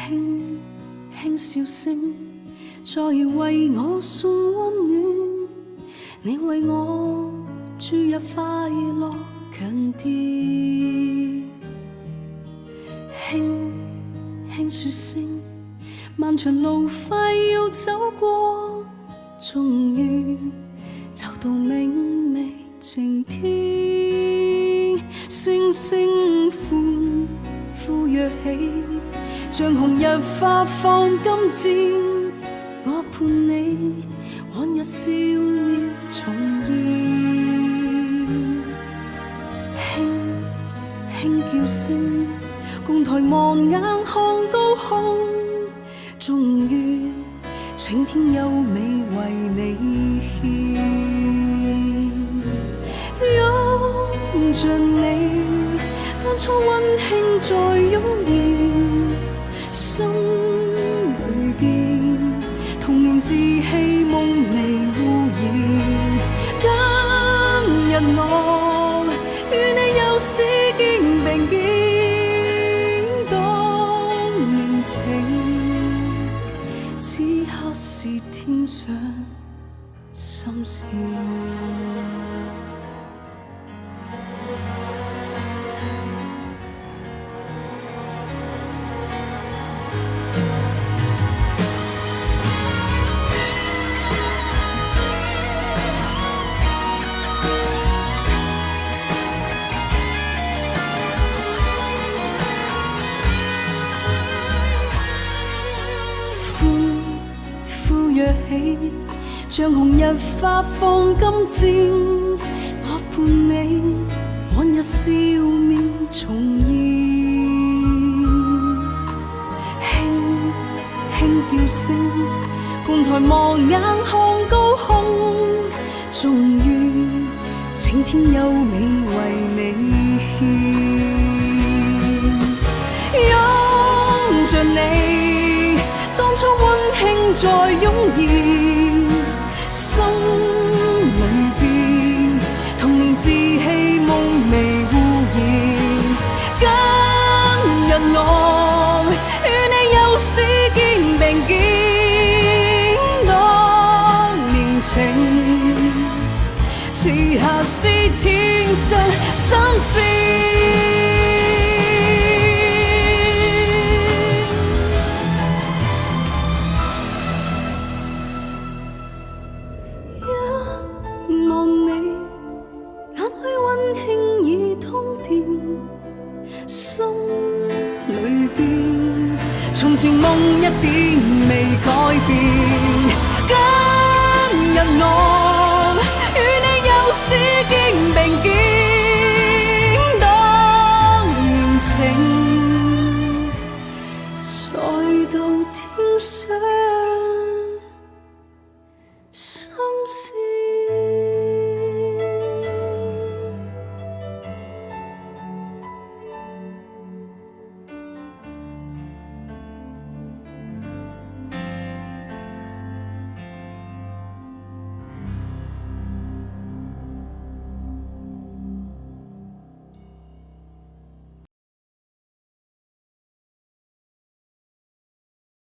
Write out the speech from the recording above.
輕輕笑聲，在為我送溫暖。你為我注入快樂強電，輕輕說聲，漫長路快要走過，終於找到明媚晴天。星星歡呼躍起，像紅日發放金箭，我伴你往日笑臉重現。輕輕叫聲，共抬望眼看高空，終於晴天優美為你獻。擁着你，當初溫馨再湧現，心裏邊童年稚氣夢未污染。今日我與你又試肩並肩，當年情此刻是添上深宵。像紅日發放金箭，我伴你往日笑面重現。輕輕叫聲，共抬望眼看高空，終於晴天優美為你獻。擁着你，當初溫馨再湧現，心裏邊童年稚氣夢未污染。今日我與你又試肩並肩，當年情此刻是天上新鮮。從前夢一點未改變，今日我與你又試肩並肩，當年情再度添上。